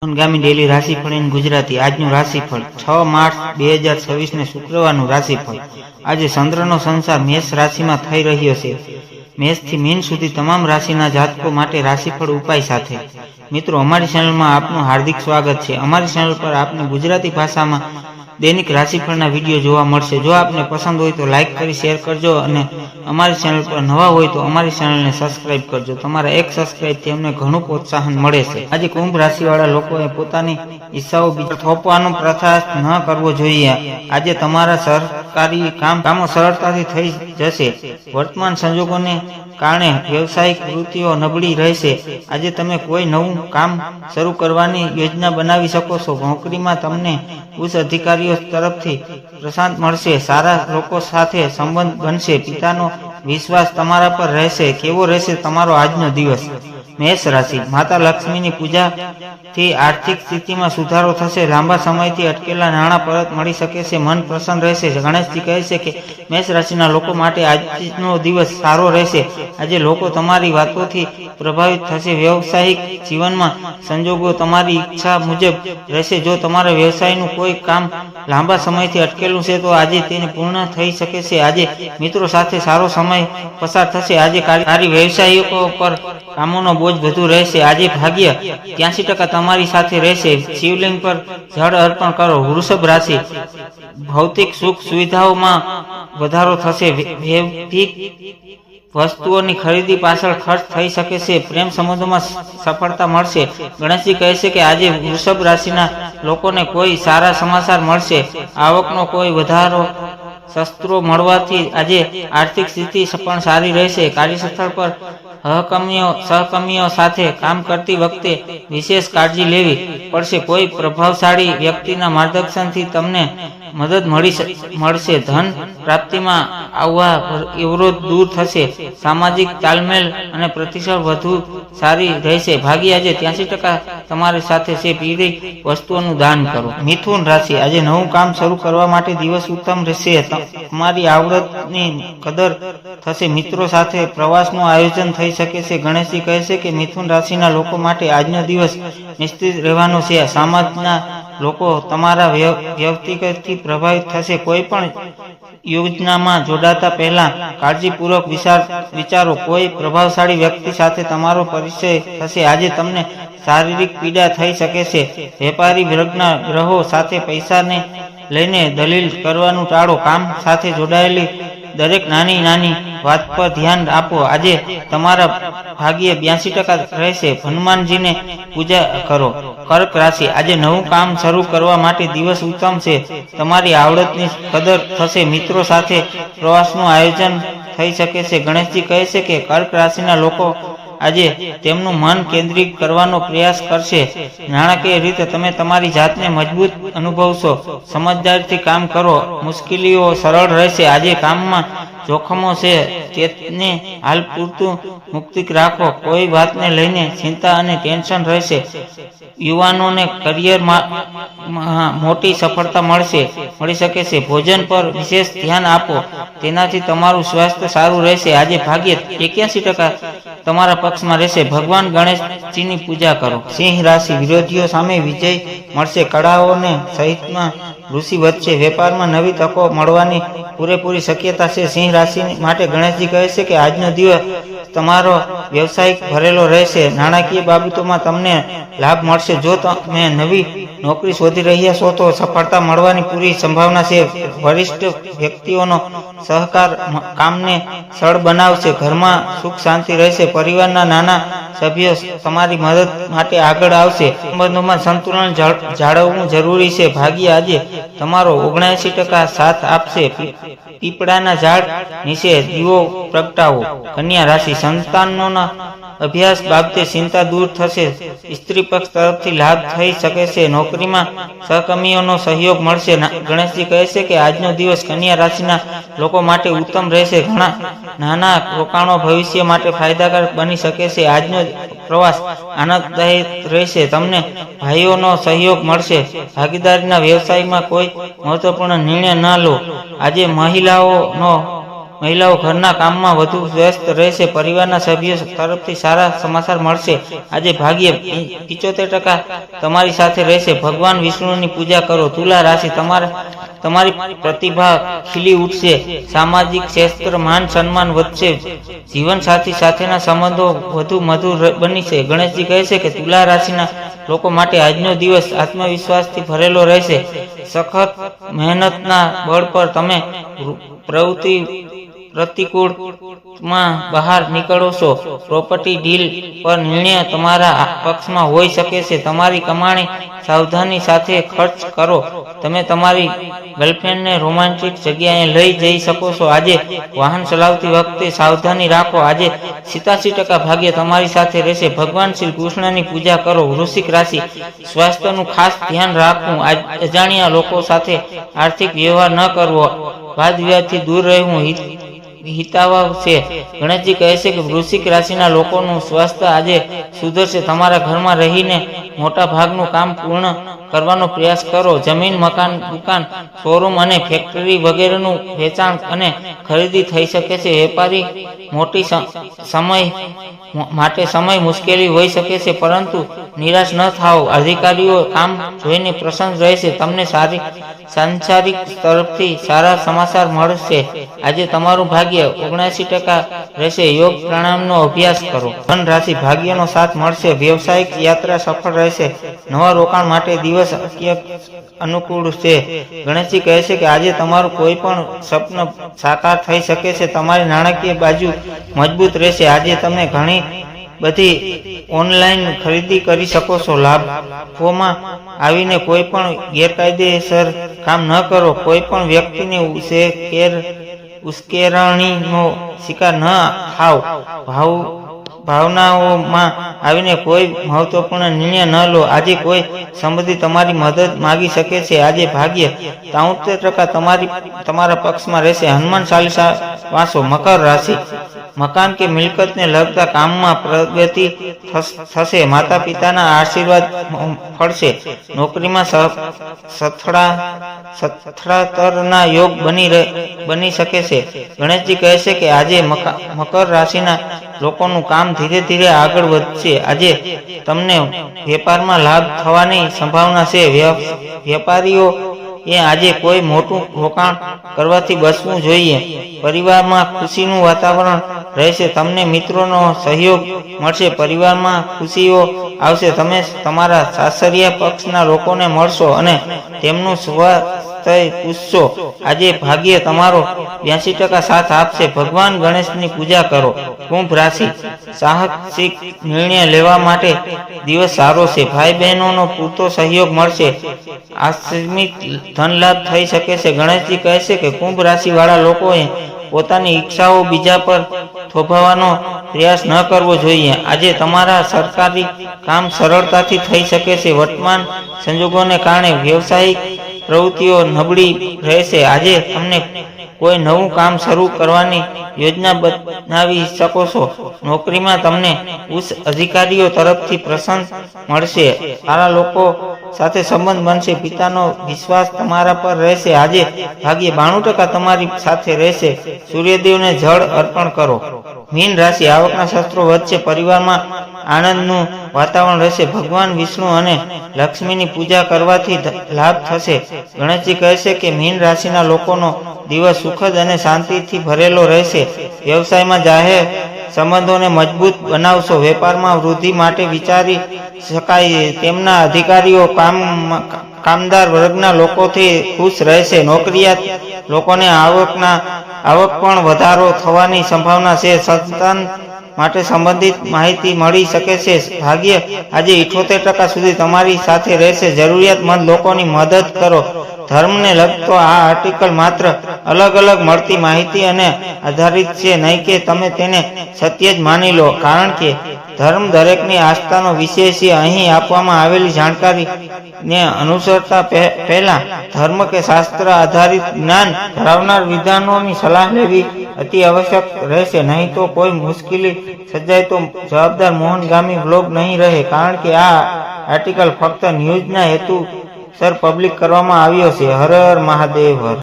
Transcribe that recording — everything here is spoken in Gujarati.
ગામી ડેલી રાશિફળ ઇન ગુજરાતી। આજનું રાશિફળ 6 માર્ચ 2026 ને શુક્રવારનું રાશિફળ। આજે ચંદ્રનો સંચાર મેષ રાશિમાં થઈ રહ્યો છે। મેષથી મીન સુધી તમામ રાશિના જાતકો માટે રાશિફળ ઉપાય સાથે। મિત્રો, અમારી ચેનલમાં આપનું હાર્દિક સ્વાગત છે। અમારી ચેનલ પર આપને ગુજરાતી ભાષામાં દૈનિક રાશિફળના વિડીયો જોવા મળશે। જો આપને પસંદ હોય તો લાઇક કરી શેર કરજો અને અમારી ચેનલ પર નવા હોય તો અમારી ચેનલને સબસ્ક્રાઇબ કરજો। તમારા એક સબસ્ક્રાઇબથી અમને ઘણું પ્રોત્સાહન મળે છે। આજે કુંભ રાશિવાળા લોકોએ પોતાની ઈચ્છાઓ બીજા થોપવાનો પ્રયાસ ન કરવો જોઈએ। આજે તમારા સરકારી કામો સરળતાથી થઈ જશે। વર્તમાન સંજોગોને કારણે વ્યવસાયિક વૃત્તિઓ નબળી રહેશે। આજે તમે કોઈ નવું કામ શરૂ કરવાની યોજના બનાવી શકો છો। નોકરીમાં તમને ઉચ્ચ અધિકારીઓ તરફથી પ્રશંસા મળશે। સારા લોકો સાથે સંબંધ બનશે। પિતાનો વિશ્વાસ તમારા પર રહેશે। કેવો રહેશે તમારો આજનો દિવસ? મેષ રાશિ, માતા લક્ષ્મીની પૂજાથી આર્થિક સ્થિતિમાં સુધારો થશે। લાંબા સમયથી અટકેલા નાણાં પરત મળી શકે છે। મન પ્રસન્ન રહેશે। ગણેશજી કહે છે કે મેષ રાશિના લોકો માટે આજનો દિવસ સારો રહેશે। આજે લોકો તમારી વાતોથી પ્રભાવિત થશે। વ્યવસાયિક જીવનમાં સંજોગો તમારી ઈચ્છા મુજબ રહેશે। જો તમારા વ્યવસાયનું કોઈ કામ લાંબા સમયથી અટકેલું છે તો આજે તેને પૂર્ણ થઈ શકે છે। આજે મિત્રો સાથે સારો સમય પસાર થશે। આજે કાર્ય વ્યવસાયિકો પર કામોનો બોજ વધુ રહેશે। આજે ભાગ્ય 83% તમારી સાથે રહેશે। શિવલિંગ પર જળ અર્પણ કરો। વૃષભ રાશિ, ભૌતિક સુખ સુવિધાઓમાં વધારો થશે। વૈભિક વસ્તુઓની ખરીદી પાછળ ખર્ચ થઈ શકે છે। પ્રેમ સંબંધોમાં સફળતા મળશે। ગણેશજી કહે છે કે આજે વૃષભ રાશિના લોકોને કોઈ સારા સમાચાર મળશે। આવકનો કોઈ વધારો શસ્ત્રો મળવાથી આજે આર્થિક સ્થિતિ પણ સારી રહેશે। કાર્યસ્થળ પર સહકર્મીઓ સાથે કામ કરતી વખતે વિશેષ કાળજી લેવી પડશે। કોઈ પ્રભાવશાળી વ્યક્તિના માર્ગદર્શનથી તમને મદદ મળશે। ધન પ્રાપ્તિમાં આવવા અવરોધ દૂર થશે। સામાજિક તાલમેલ અને પ્રતિષ્ઠા વધુ સારી રહેશે। ભાગ્ય આજે 83% તમારી સાથે છે। પીળી વસ્તુઓનું દાન કરો। મિથુન રાશિ, આજે નવું કામ શરૂ કરવા માટે દિવસ ઉત્તમ રહેશે। તમારી આવડતની કદર થશે। મિત્રો સાથે પ્રવાસનું આયોજન થઈ શકે છે। ગણેશજી કહે છે કે મિથુન રાશિના લોકો માટે આજનો દિવસ નિશ્ચિત રહેવાનો છે। સમાજના લોકો તમારા વ્યક્તિત્વથી પ્રભાવિત થશે। કોઈ પણ યોજનામાં જોડાતા પહેલા કાળજીપૂર્વક વિચારો। કોઈ પ્રભાવશાળી વ્યક્તિ સાથે તમારો પરિચય થશે। આજે તમને શારીરિક પીડા થઈ શકે છે। વેપારી વર્ગના ગ્રહો સાથે પૈસાને લઈને દલીલ કરવાનું ટાળો। કામ સાથે જોડાયેલી દરેક નાની વાત પર ધ્યાન આપો। આજે તમારા ભાગ્ય 82% રહેશે। હનુમાનજીને પૂજા કરો। કર્ક રાશિ, આજે નવું કામ શરૂ કરવા માટે દિવસ ઉત્તમ છે। તમારી આવડતની કદર થશે। મિત્રો સાથે પ્રવાસનું આયોજન થઈ શકે છે। ગણેશજી કહે છે કે કર્ક રાશિના લોકો આજે તેમનું મન કેન્દ્રિત કરવાનો પ્રયાસ કરશે। નાણાકીય રીતે તમે તમારી જાતને મજબૂત અનુભવશો। સમજદારીથી કામ કરો। મુશ્કેલીઓ સરળ રહેશે। આજે કામમાં જોખમો છે, તેને હાલ પૂરતું મુક્ત રાખો। કોઈ વાતને લઈને ચિંતા અને ટેન્શન રહેશે। યુવાનોને કરિયરમાં મોટી સફળતા મળી શકે છે। ભોજન પર વિશેષ ધ્યાન આપો, તેનાથી તમારું સ્વાસ્થ્ય સારું રહેશે। આજે ભાગ્ય 81% તમારા પક્ષમાં રહેશે। ભગવાન ગણેશજીની પૂજા કરો। સિંહ રાશિ, વિરોધીઓ સામે વિજય મળશે। કળાઓને સહિતમાં રુચિ વધશે। વેપારમાં નવી તકો મળવાની પૂરેપૂરી શક્યતા છે। સિંહ રાશિ માટે ગણેશજી કહે છે કે આજનો દિવસ તમારો વ્યવસાયિક ભરેલો રહેશે। નાણાકીય બાબતોમાં તમને લાભ મળશે। જો તમે નવી નોકરી શોધી રહ્યા છો તો સફળતા મળવાની પૂરી સંભાવના છે। વરિષ્ઠ વ્યક્તિઓનો સહકાર કામને સરળ બનાવશે। ઘરમાં સુખ શાંતિ રહેશે। પરિવારના નાના સભ્યો તમારી મદદ માટે આગળ આવશે। સંબંધોમાં સંતુલન જાળવવું જરૂરી છે। ભાગ્ય આજે તમારો 79% સાથ આપશે। પીપળાના ઝાડ નીચે દીવો પ્રગટાવો। કન્યા રાશિ, સંતાનોના અભ્યાસ બાબતે ચિંતા દૂર થશે। સ્ત્રી પક્ષ તરફથી લાભ થઈ શકે છે। નોકરીમાં સહકર્મીઓનો સહયોગ મળશે। ગણેશજી કહે છે કે આજનો દિવસ કન્યા રાશિના લોકો માટે ઉત્તમ રહેશે। ઘણા નાના રોકાણો ભવિષ્ય માટે ફાયદાકારક બની શકે છે। આજનો પ્રવાસ આનંદદાયક રહેશે। તમને ભાઈઓનો સહયોગ મળશે। ભાગીદારીના વ્યવસાયમાં કોઈ મહત્વપૂર્ણ નિર્ણય ન લો। આજે મહિલાઓનો મહિલાઓ ઘરના કામમાં વધુ વ્યસ્ત રહેશે, પરિવારના સભ્યો તરફથી સારા સમાચાર મળશે. આજે ભાગ્ય 75% તમારી સાથે રહેશે. ભગવાન વિષ્ણુની પૂજા કરો. તુલા રાશિ, તમારી પ્રતિભા ખીલી ઉઠશે. સામાજિક ક્ષેત્ર માન સન્માન વધશે. જીવનસાથી સાથેના સંબંધો વધુ મધુર બનશે. ગણેશજી કહે છે કે તુલા રાશિના લોકો માટે આજનો દિવસ આત્મવિશ્વાસથી ભરેલો રહેશે. સખત મહેનતના બળ પર તમે પ્રતિકૂળમાં બહાર નીકળો છો. પ્રોપર્ટી ડીલ પર નિર્ણય તમારા પક્ષમાં હોઈ શકે છે. તમારી કમાણી સાવધાની સાથે ખર્ચ કરો. તમે તમારી ગર્લફ્રેન્ડને રોમાન્ટિક જગ્યાએ લઈ જઈ શકો છો. આજે વાહન ચલાવતી વખતે સાવધાની રાખો. આજે 87% ભાગ્ય તમારી સાથે રહેશે. ભગવાન શ્રી કૃષ્ણની પૂજા કરો. વૃશ્ચિક રાશિ, સ્વાસ્થ્યનું ખાસ ધ્યાન રાખવું. અજાણ્યા લોકો સાથે આર્થિક વ્યવહાર ન કરવો. વાદ વિવાદથી દૂર રહેવું હિતાવહ છે. ગણેશજી કહે છે કે વૃશ્ચિક રાશિના લોકોનું સ્વાસ્થ્ય આજે સુધરશે. તમારા ઘરમાં રહીને મોટા ભાગનું કામ પૂર્ણ કરવાનો પ્રયાસ કરો. જમીન, મકાન, દુકાન, શોરૂમ અને ફેક્ટરી વગેરેનું વેચાણ અને ખરીદી થઈ શકે છે. વેપારી માટે સમય મુશ્કેલી હોઈ શકે છે, પરંતુ નિરાશ ન થાઓ. અધિકારીઓ કામ જોઈને પ્રસન્ન રહેશે. તમને સાંસારિક તરફથી સારા સમાચાર મળશે. આજે તમારું ભાગ્ય 79% રહેશે. યોગ પ્રાણાયામનો અભ્યાસ કરો. ધન રાશિ, ભાગ્યનો સાથ મળશે. વ્યવસાયિક યાત્રા સફળ રહેશે. નવા રોકાણ માટે દિવસ અત્યંત અનુકૂળ છે. ગણેશજી કહે છે કે આજે તમારું કોઈ પણ સપનું સાકાર થઈ શકે છે. તમારી નાણાકીય બાજુ મજબૂત રહેશે. આજે તમે ઘણી બધી ઓનલાઈન ખરીદી કરી શકો છો. લાભોમાં આવીને કોઈ પણ ગેરકાયદેસર કામ ન કરો. કોઈ પણ વ્યક્તિને ઉશ્કેરણીનો શિકાર ન થાવ. ભાવનાઓમાં આવીને કોઈ મહત્વપૂર્ણ નિર્ણય ન લો. આજે કોઈ સંબંધી તમારી મદદ માગી શકે છે. આજે ભાગ્ય 73% તમારા પક્ષમાં રહેશે. હનુમાન ચાલીસા વાંચો. મકર રાશિ, મકાન કે મિલકતને લગતા કામમાં પ્રગતિ થશે. માતા પિતાના આશીર્વાદ ફળશે. નોકરીમાં સ્થળાંતરના યોગ બની શકે છે. ગણેશજી કહે છે કે આજે મકર રાશિના લોકોનું કામ ધીરે ધીરે આગળ વધશે. આજે તમને વેપારમાં લાભ થવાની સંભાવના છે. વેપારીઓ આજે કોઈ મોટું રોકાણ કરવાથી બચવું જોઈએ. પરિવારમાં ખુશીનું વાતાવરણ રહેશે. તમને મિત્રોનો સહયોગ મળશે. પરિવારમાં ખુશીઓ આવશે. તમે તમારા સાસરિયા પક્ષના લોકોને મળશો અને તેમનું સ્વાસ્થ્ય પૂછશો. આજે ભાગ્ય તમારો 82% સાથ આપશે. ભગવાન ગણેશની પૂજા કરો. કુંભ રાશિ, સાહસિક નિર્ણય લેવા માટે દિવસ સારો છે. ભાઈ બહેનોનો પૂરતો સહયોગ મળશે. આકસ્મિક ધન લાભ થઈ શકે છે. ગણેશજી કહે છે કે કુંભ રાશિ વાળા લોકોએ પોતાની ઈચ્છાઓ બીજા પર થોભવાનો પ્રયાસ ન કરવો જોઈએ. આજે તમારા સરકારી કામ સરળતાથી થઈ શકે છે. વર્તમાન સંજોગોને કારણે વ્યવસાયિક પ્રવૃત્તિઓ નબળી રહેશે. આજે તમને કોઈ નવું કામ શરૂ કરવાની યોજના બનાવી શકો છો. નોકરીમાં તમને ઉચ્ચ અધિકારીઓ તરફથી પ્રશંસા મળશે. સારા લોકો સાથે સંબંધ બનશે. પિતાનો વિશ્વાસ તમારા પર રહેશે. આજે ભાગ્ય 92% તમારી સાથે રહેશે. સૂર્યદેવને જળ અર્પણ કરો. મીન રાશિ, આવકના શસ્ત્રો વચ્ચે પરિવારમાં આનંદનું વાતાવરણ રહેશે. ભગવાન વિષ્ણુ અને લક્ષ્મીની પૂજા કરવાથી લાભ થશે. ગણેશજી કહે છે કે મીન રાશિના લોકોનો દિવસ સુખદ અને શાંતિથી ભરેલો રહેશે. વ્યવસાયમાં જાહેર સંબંધોને મજબૂત બનાવશો. વેપારમાં વૃદ્ધિ માટે વિચારી શકાય. તેમના અધિકારીઓ કામદાર વર્ગના લોકોથી ખુશ રહેશે. નોકરિયાત લોકોને આવક પણ વધારો થવાની સંભાવના છે. સંતાન માટે સંબંધિત માહિતી મળી શકે છે. ભાગ્ય આજે 78% સુધી તમારી સાથે રહેશે. જરૂરિયાતમંદ લોકોની મદદ કરો. ધર્મને લગતો આ આર્ટિકલ માત્ર અલગ મળતી માહિતી અને આધારિત છે, નહીં કે તમે તેને સત્ય જ માની લો. કારણ કે ધર્મ દરેકની આસ્થાનો વિષય છે. અહીં આપવામાં આવેલી જાણકારીને અનુસરતા પહેલા ધર્મ કે શાસ્ત્ર આધારિત જ્ઞાન ધરાવનાર વિદ્વાનોની સલાહ લેવી અતિ આવશ્યક રહેશે. નહીં તો કોઈ મુશ્કેલી સર્જાય તો જવાબદાર મોહનગામી બ્લોગ નહીં રહે. કારણ કે આ આર્ટિકલ ફક્ત ન્યૂઝના હેતુસર પબ્લિક કરવામાં આવ્યો છે. હર હર મહાદેવ હર.